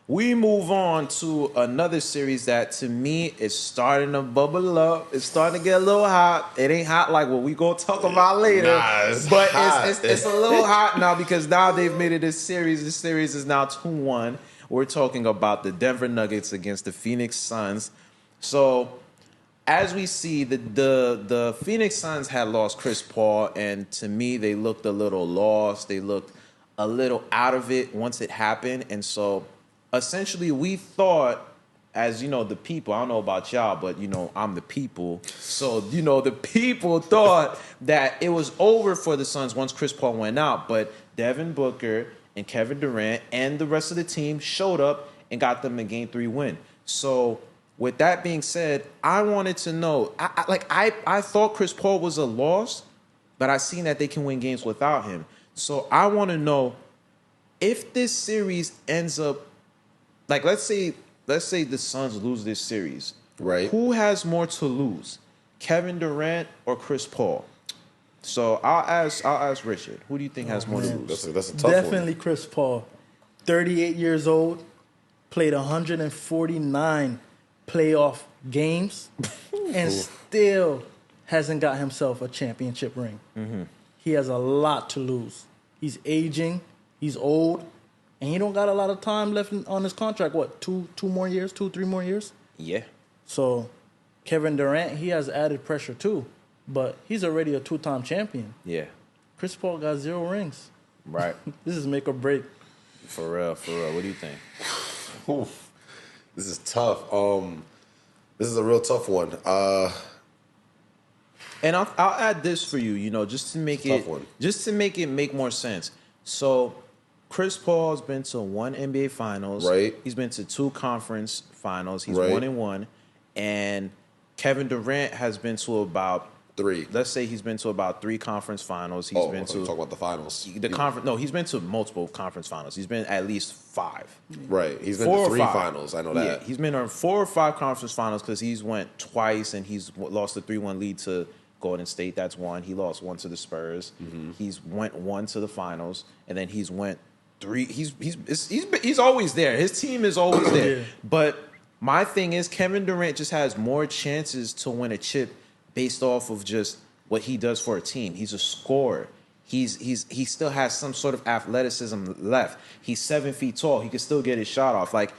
We move on to another series that, to me, is starting to bubble up. It's starting to get a little hot. It ain't hot like what we gonna talk about later, but it's a little hot now because now they've made it a series. This series is now 2-1. We're talking about the Denver Nuggets against the Phoenix Suns. So, as we see, the Phoenix Suns had lost Chris Paul, and to me, they looked a little lost. They looked a little out of it once it happened, and so essentially we thought, as you know, the people, I don't know about y'all, but you know, I'm the people. So, you know, the people thought that it was over for the Suns once Chris Paul went out, but Devin Booker and Kevin Durant and the rest of the team showed up and got them a Game 3 win. So, with that being said, I wanted to know, I thought Chris Paul was a loss, but I seen that they can win games without him. So I want to know if this series ends up, like, let's say the Suns lose this series. Right. Who has more to lose, Kevin Durant or Chris Paul? So I'll ask Richard. Who do you think has more to lose? That's a tough Definitely Chris Paul. 38 years old, played 149 playoff games, and still hasn't got himself a championship ring. Mm-hmm. He has a lot to lose. He's aging. He's old. And he don't got a lot of time left on his contract. What, 3 more years? Yeah. So Kevin Durant, he has added pressure too. But he's already a 2-time champion. Yeah. Chris Paul got 0 rings. Right. This is make or break. For real. What do you think? Oof. This is tough. This is a real tough one. And I'll add this for you, you know, just to make it make more sense. So Chris Paul's been to 1 NBA Finals. Right. He's been to 2 conference finals. He's 1-1. And Kevin Durant has been to about 3. Let's say he's been to about 3 conference finals. He's been to talk about the finals. He's been to multiple conference finals. He's been at least 5. Right. He's been to 3 finals. I know that. Yeah, he's been on 4 or 5 conference finals because he's went twice and he's lost a 3-1 lead to Golden State. That's 1. He lost 1 to the Spurs. Mm-hmm. He's went 1 to the finals, and then he's went 3. He's always there. His team is always there. Yeah. But my thing is, Kevin Durant just has more chances to win a chip based off of just what he does for a team. He's a scorer. He still has some sort of athleticism left. He's 7 feet tall. He can still get his shot off. Like,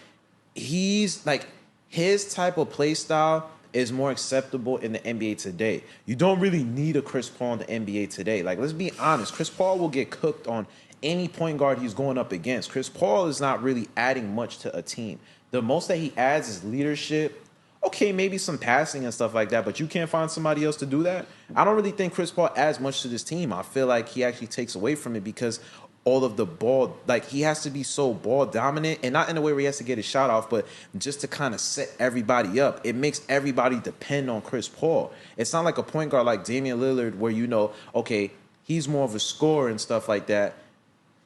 he's like, his type of play style is more acceptable in the NBA today. You don't really need a Chris Paul in the NBA today. Like, let's be honest. Chris Paul will get cooked on any point guard he's going up against. Chris Paul is not really adding much to a team. The most that he adds is leadership. Okay, maybe some passing and stuff like that, but you can't find somebody else to do that. I don't really think Chris Paul adds much to this team. I feel like he actually takes away from it because all of the ball, like, he has to be so ball dominant, and not in a way where he has to get his shot off, but just to kind of set everybody up. It makes everybody depend on Chris Paul. It's not like a point guard like Damian Lillard where, you know, okay, he's more of a scorer and stuff like that.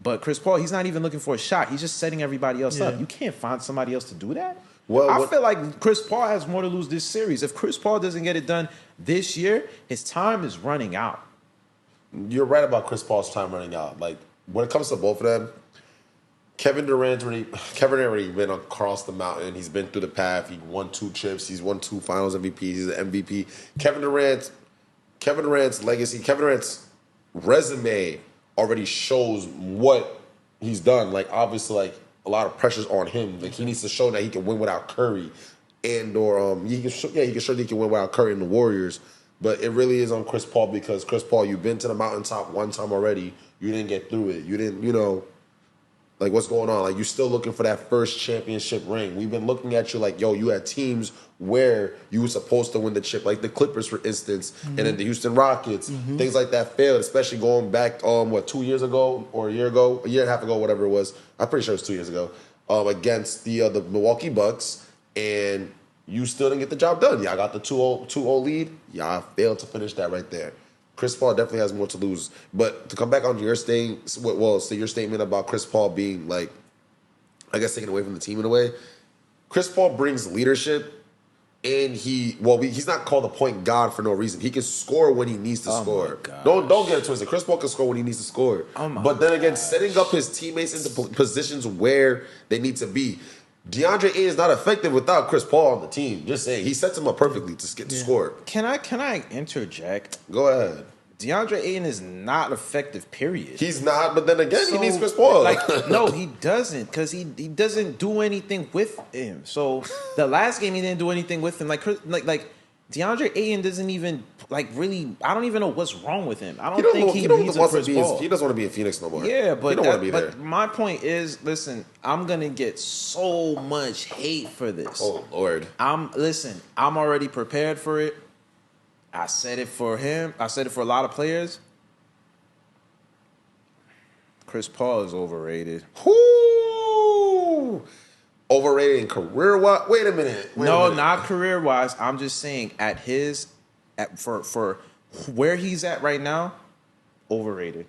But Chris Paul, he's not even looking for a shot. He's just setting everybody else up. You can't find somebody else to do that. Well, I feel like Chris Paul has more to lose this series. If Chris Paul doesn't get it done this year, his time is running out. You're right about Chris Paul's time running out. Like, when it comes to both of them, Kevin Durant's already been across the mountain. He's been through the path. He won 2 chips. He's won 2 Finals MVPs. He's an MVP. Kevin Durant's legacy, Kevin Durant's resume already shows what he's done. Like, obviously, like, a lot of pressure's on him. Like, he needs to show that he can win without Curry, and he can show that he can win without Curry and the Warriors. But it really is on Chris Paul because Chris Paul, you've been to the mountaintop 1 time already. You didn't get through it. You didn't, like, what's going on? Like, you're still looking for that first championship ring. We've been looking at you like, yo, you had teams where you were supposed to win the chip, like the Clippers, for instance, and then the Houston Rockets. Things like that failed, especially going back, 2 years ago or a year and a half ago, whatever it was. I'm pretty sure it was 2 years ago, against the Milwaukee Bucks, and you still didn't get the job done. Y'all got the 2-0 lead. Y'all failed to finish that right there. Chris Paul definitely has more to lose. But to come back on your statement about Chris Paul being, like, I guess, taken away from the team in a way, Chris Paul brings leadership, and he's not called a point guard for no reason. He can score when he needs to score. Don't get it twisted. Chris Paul can score when he needs to score. But then again, setting up his teammates into positions where they need to be. DeAndre Ayton is not effective without Chris Paul on the team. Just saying, he sets him up perfectly to get the score. Can I interject? Go ahead. DeAndre Ayton is not effective, period. He's not, but then again, he needs Chris Paul. No, he doesn't, because he doesn't do anything with him. So the last game, he didn't do anything with him. Like DeAndre Ayton doesn't even really. I don't even know what's wrong with him. I don't think he needs a Chris Paul. He doesn't want to be in Phoenix no more. Yeah, but he don't want to be there. My point is, listen, I'm gonna get so much hate for this. Oh Lord, I'm already prepared for it. I said it for him. I said it for a lot of players. Chris Paul is overrated. Whoo! Overrated in career-wise? Wait a minute. Not career-wise. I'm just saying for where he's at right now, overrated.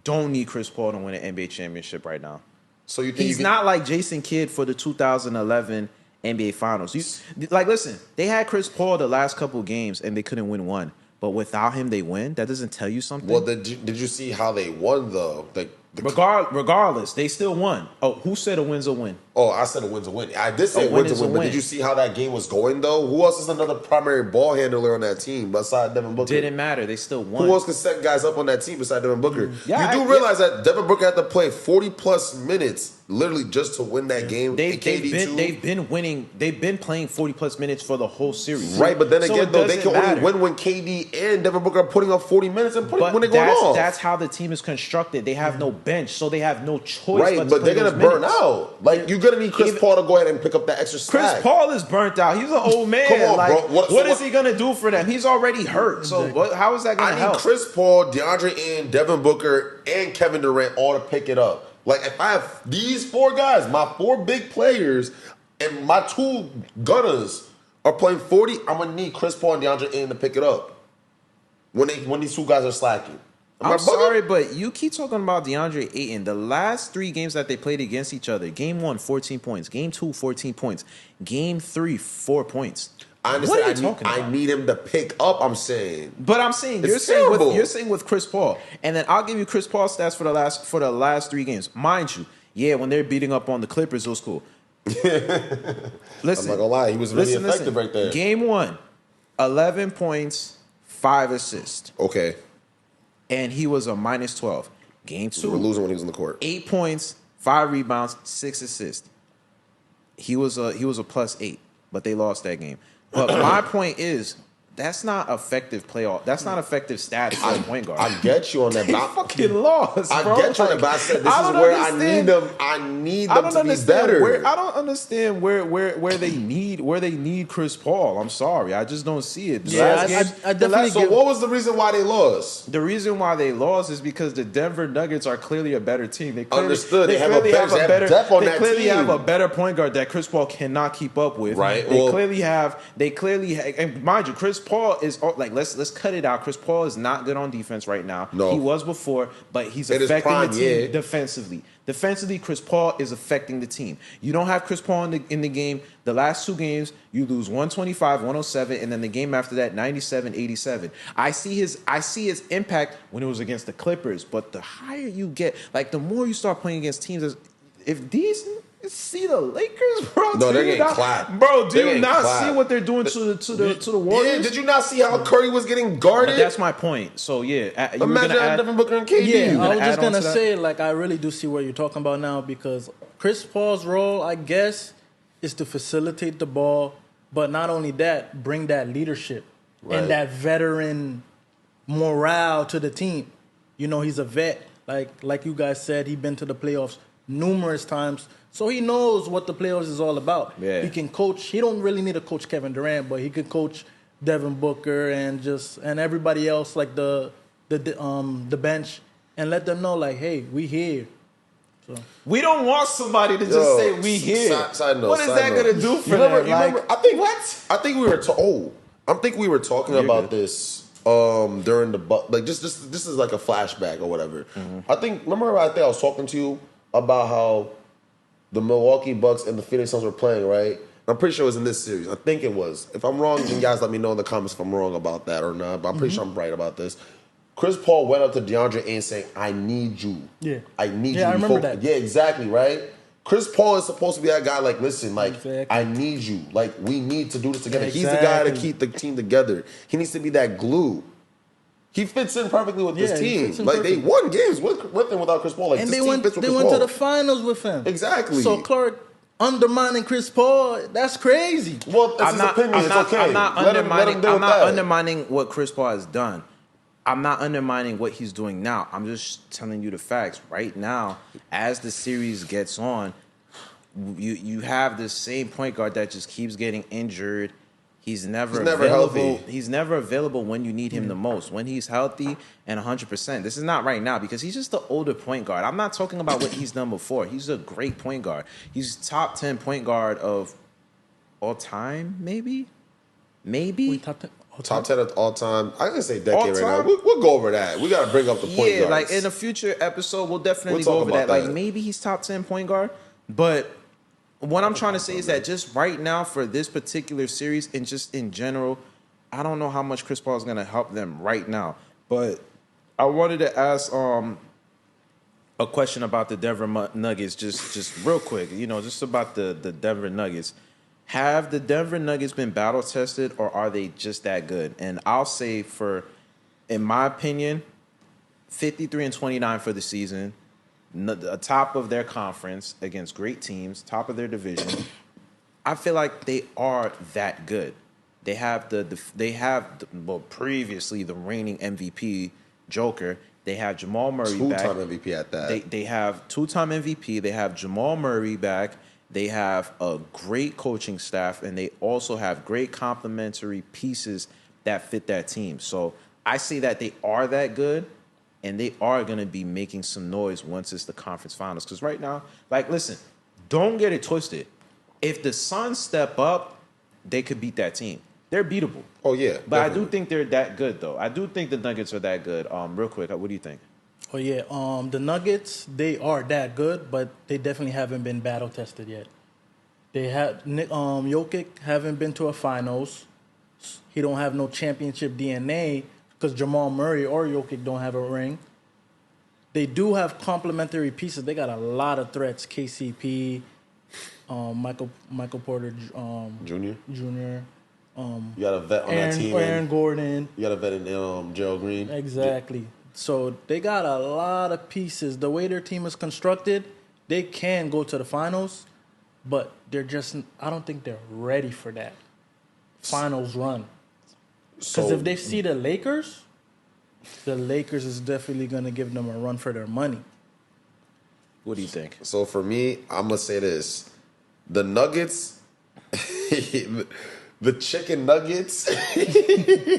Don't need Chris Paul to win an NBA championship right now. So you think he's not like Jason Kidd for the 2011 NBA Finals. Listen, they had Chris Paul the last couple games and they couldn't win one. But without him, they win. That doesn't tell you something. Well, did you see how they won though? Regardless, they still won. Oh, who said a win's a win? Oh, I said a win's a win. I did say a win's a win, but did you see how that game was going though? Who else is another primary ball handler on that team besides Devin Booker? Didn't matter. They still won. Who else can set guys up on that team besides Devin Booker? Yeah, you do realize that Devin Booker had to play 40-plus minutes literally just to win that game. They've been winning. They've been playing 40-plus minutes for the whole series. Right, but then again, though, they can only win when KD and Devin Booker are putting up 40 minutes when they're going off. That's how the team is constructed. They have no bench, so they have no choice. Right, but they're going to burn out. Like, you're going to need Chris Paul to go ahead and pick up that extra slack. Chris Paul is burnt out. He's an old man. Come on, bro. What is he going to do for them? He's already hurt. So how is that going to help? I need Chris Paul, DeAndre Ayton, Devin Booker, and Kevin Durant all to pick it up. Like, if I have these four guys, my four big players, and my two gunners are playing 40, I'm going to need Chris Paul and DeAndre Ayton to pick it up when these two guys are slacking. I'm sorry, but you keep talking about DeAndre Ayton. The last three games that they played against each other, game 1, 14 points. Game 2, 14 points. Game 3, 4 points. I understand. What are you talking about? I need him to pick up, I'm saying. But I'm saying, you're saying with Chris Paul. And then I'll give you Chris Paul stats for the last 3 games. Mind you, yeah, when they're beating up on the Clippers, it was cool. Listen. I'm not going to lie. He was really effective right there. Game 1, 11 points, 5 assists. Okay. And he was a minus 12. Game 2. We were losing when he was on the court. 8 points, 5 rebounds, 6 assists. He was a plus 8, but they lost that game. But my point is, that's not effective playoff. That's not effective stats for a point guard. I get you on that. They fucking lost, bro. I get you on that, but I said this is where I need them. I need them to be better. I don't understand where they need Chris Paul. I'm sorry, I just don't see it. I definitely. So what was the reason why they lost? The reason why they lost is because the Denver Nuggets are clearly a better team. They clearly, understood. They have a better depth on that team. They clearly have a better point guard that Chris Paul cannot keep up with. Right. They clearly have. And mind you, Chris Paul is like let's cut it out. Chris Paul is not good on defense right now. No. He was before, but he's affecting the team defensively. Defensively, Chris Paul is affecting the team. You don't have Chris Paul in the game. The last 2 games, you lose 125, 107, and then the game after that, 97, 87. I see his impact when it was against the Clippers, but the higher you get, like the more you start playing against teams, if these see the Lakers, bro. No, they're getting clapped. Bro, do you not see what they're doing to the Warriors? Yeah, did you not see how Curry was getting guarded? But that's my point. So yeah, imagine Devin Booker and KD. Yeah, I was just gonna say, like, I really do see what you're talking about now, because Chris Paul's role, I guess, is to facilitate the ball, but not only that, bring that leadership and that veteran morale to the team. You know, he's a vet. Like you guys said, he's been to the playoffs numerous times. So he knows what the playoffs is all about. Yeah. He can coach. He don't really need to coach Kevin Durant, but he could coach Devin Booker and everybody else, like the bench, and let them know, like, hey, we here. So we don't want somebody to just say we here. Side note, what is that going to do for them? Remember, I think we were talking about this during the like this is like a flashback or whatever. Mm-hmm. I think I was talking to you about how the Milwaukee Bucks and the Phoenix Suns were playing, right? I'm pretty sure it was in this series. I think it was. If I'm wrong, then guys let me know in the comments if I'm wrong about that or not. But I'm pretty sure I'm right about this. Chris Paul went up to DeAndre Ayton saying, I need you. Yeah. I need you. Yeah, I remember that. Yeah, exactly, right? Chris Paul is supposed to be that guy. Like, listen, like Exactly. I need you. Like we need to do this together. He's the Exactly. guy to keep the team together. He needs to be that glue. He fits in perfectly with this he team. fits in Like they perfectly. won games with and without Chris Paul. Like And this they team went fits with they Chris went Paul. to the finals with him. Exactly. So Clark undermining Chris Paul, that's crazy. Well, it's his opinion. It's okay. I'm not Let him deal with that. undermining what Chris Paul has done. I'm not undermining what he's doing now. I'm just telling you the facts. Right now, as the series gets on, you have this same point guard that just keeps getting injured. He's never available. healthy. He's never available when you need him the most. When he's healthy and 100%. This is not right now because he's just the older point guard. I'm not talking about what he's done before. He's a great point guard. He's top 10 point guard of all time, maybe? Wait, Top 10 of all time. I can say All decade right now. time? We'll go over that. We got to bring up the point Yeah, guards. like in a future episode, we'll definitely We'll go talk over about that. Like that. maybe he's top 10 point guard, but what I'm trying to say is that just right now for this particular series and just in general, I don't know how much Chris Paul is going to help them right now. But I wanted to ask a question about the Denver Nuggets, just real quick. Just about the Denver Nuggets. Have the Denver Nuggets been battle tested, or are they just that good? And I'll say, in my opinion, 53-29 for the season. Top of their conference against great teams, top of their division. I feel like they are that good. They have previously the reigning MVP Joker. They have Jamal Murray back. Two-time MVP at that. They have two-time MVP. They have Jamal Murray back. They have a great coaching staff, and they also have great complementary pieces that fit that team. So I say that they are that good. And they are going to be making some noise once it's the conference finals. Because right now, like, listen, don't get it twisted. If the Suns step up, they could beat that team. They're beatable. Oh, yeah. But definitely. I do think they're that good, though. I do think the Nuggets are that good. Real quick, what do you think? Oh yeah, the Nuggets, they are that good, but they definitely haven't been battle tested yet. They have Jokic haven't been to a finals. He don't have no championship DNA because Jamal Murray or Jokic don't have a ring. They do have complementary pieces. They got a lot of threats. KCP, Michael Porter Junior. Jr. You got a vet on that team. Aaron Gordon. You got a vet in Gerald Green. Exactly. So they got a lot of pieces. The way their team is constructed, they can go to the finals, but I don't think they're ready for that finals run. Because if they see the Lakers is definitely going to give them a run for their money. What do you think? So for me, I'm going to say this. The Nuggets, the chicken nuggets.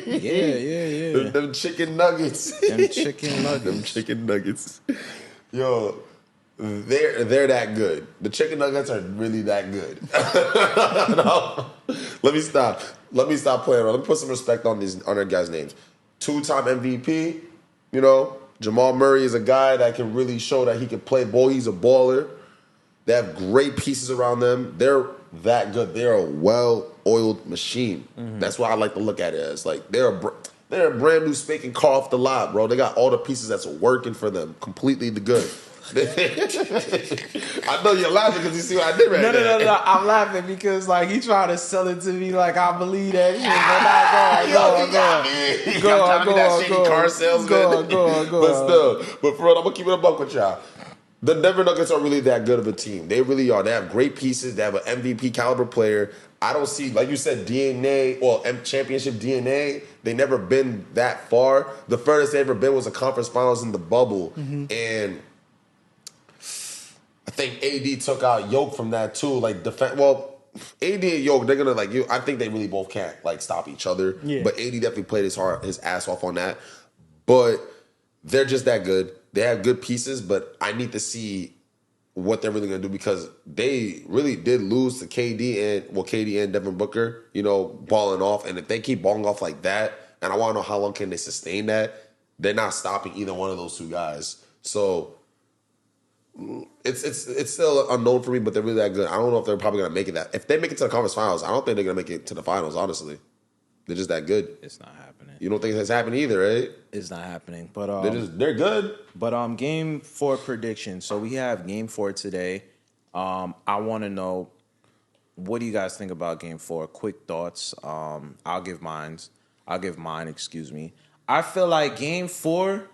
Yeah. Them chicken nuggets. Them chicken nuggets. Them chicken nuggets. Yo, they're that good. The chicken nuggets are really that good. No. Let me stop playing around. Let me put some respect on our guys' names. 2-time MVP, Jamal Murray is a guy that can really show that he can play ball. He's a baller. They have great pieces around them. They're that good. They're a well-oiled machine. Mm-hmm. That's what I like to look at it as. Like they're a brand new spanking car off the lot, bro. They got all the pieces that's working for them. Completely the good. I know you're laughing because you see what I did right there. No. I'm laughing because like he trying to sell it to me like I believe that shit. Go on. Car salesman. Go on. But for real, I'm gonna keep it a buck with y'all. The Denver Nuggets are really that good of a team. They really are. They have great pieces. They have an MVP caliber player. I don't see, like you said, DNA or championship DNA. They never been that far. The furthest they ever been was a conference finals in the bubble, and I think AD took out Yoke from that too. Like AD and Yoke, they're gonna I think they really both can't stop each other. Yeah. But AD definitely played his ass off on that. But they're just that good. They have good pieces, but I need to see what they're really gonna do because they really did lose to KD and Devin Booker, balling off. And if they keep balling off like that, and I want to know how long can they sustain that, they're not stopping either one of those two guys. So it's still unknown for me, but they're really that good. I don't know if they're probably gonna make it that. If they make it to the conference finals, I don't think they're gonna make it to the finals. Honestly, they're just that good. It's not happening. You don't think it's happening either, right? It's not happening. But They're good. But game 4 prediction. So we have game 4 today. I want to know, what do you guys think about Game 4? Quick thoughts. I'll give mine. Excuse me. I feel like Game 4,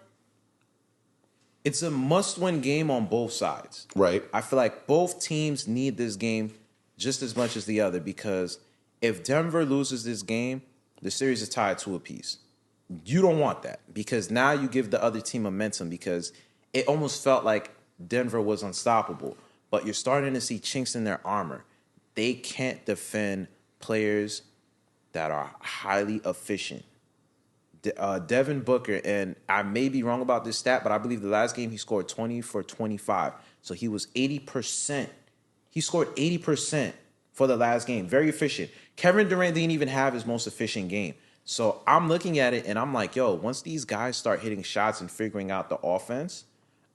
it's a must-win game on both sides. Right. I feel like both teams need this game just as much as the other, because if Denver loses this game, the series is tied 2 apiece. You don't want that, because now you give the other team momentum, because it almost felt like Denver was unstoppable. But you're starting to see chinks in their armor. They can't defend players that are highly efficient. Devin Booker, and I may be wrong about this stat, but I believe the last game he scored 20 for 25. So he was 80%. He scored 80% for the last game. Very efficient. Kevin Durant didn't even have his most efficient game. So I'm looking at it and I'm like, yo, once these guys start hitting shots and figuring out the offense,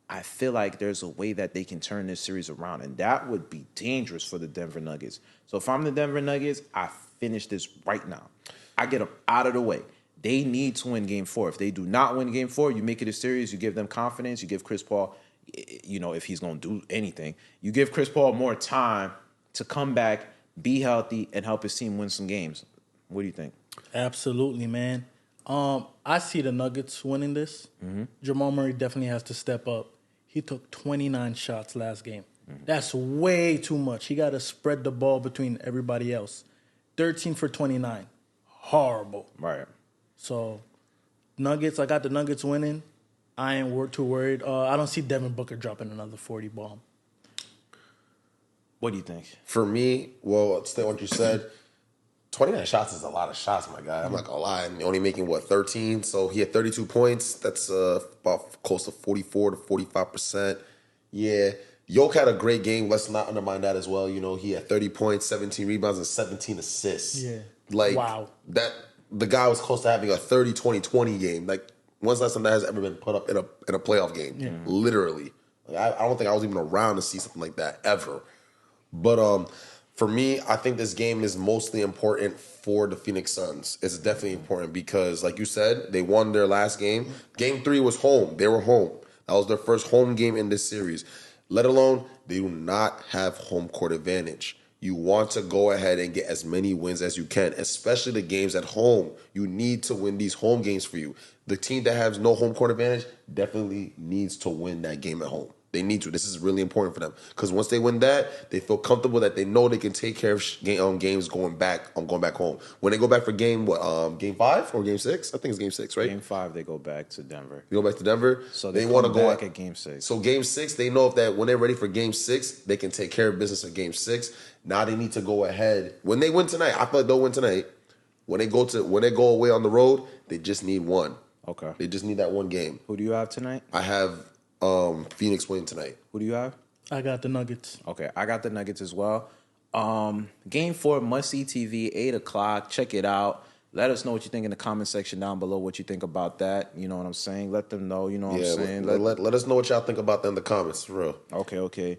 I feel like there's a way that they can turn this series around, and that would be dangerous for the Denver Nuggets. So if I'm the Denver Nuggets, I finish this right now. I get them out of the way. They need to win Game 4. If they do not win Game 4, you make it a series, you give them confidence, you give Chris Paul, if he's going to do anything, you give Chris Paul more time to come back, be healthy, and help his team win some games. What do you think? Absolutely, man. I see the Nuggets winning this. Mm-hmm. Jamal Murray definitely has to step up. He took 29 shots last game. Mm-hmm. That's way too much. He got to spread the ball between everybody else. 13 for 29. Horrible. Right. So, Nuggets, I got the Nuggets winning. I ain't too worried. I don't see Devin Booker dropping another 40 bomb. What do you think? For me, well, stay what you said. 29 shots is a lot of shots, my guy. I'm not going to lie. I'm only making, 13? So he had 32 points. That's about close to 44 to 45%. Yeah. Yoke had a great game. Let's not undermine that as well. He had 30 points, 17 rebounds, and 17 assists. Yeah. Wow. The guy was close to having a 30-20-20 game. When's the last time that has ever been put up in a playoff game? Yeah. Literally. I don't think I was even around to see something like that ever. But for me, I think this game is mostly important for the Phoenix Suns. It's definitely important because, like you said, they won their last game. Game 3 was home. They were home. That was their first home game in this series. Let alone, they do not have home court advantage. You want to go ahead and get as many wins as you can, especially the games at home. You need to win these home games for you. The team that has no home court advantage definitely needs to win that game at home. They need to. This is really important for them because once they win that, they feel comfortable that they know they can take care of games going back home. When they go back for game 5 or game 6? I think it's game 6, right? Game 5, they go back to Denver. They go back to Denver. So they want to go back at game 6. So game 6, they know that when they're ready for game 6, they can take care of business at game 6. Now they need to go ahead. When they win tonight, I feel like they'll win tonight. When they go away on the road, they just need one. Okay. They just need that one game. Who do you have tonight? I have Phoenix winning tonight. Who do you have? I got the Nuggets. Okay, I got the Nuggets as well. Game 4, must-see TV, 8 o'clock. Check it out. Let us know what you think in the comment section down below, what you think about that. You know what I'm saying? Let them know, you know what I'm saying? Let us know what y'all think about that in the comments, for real. Okay.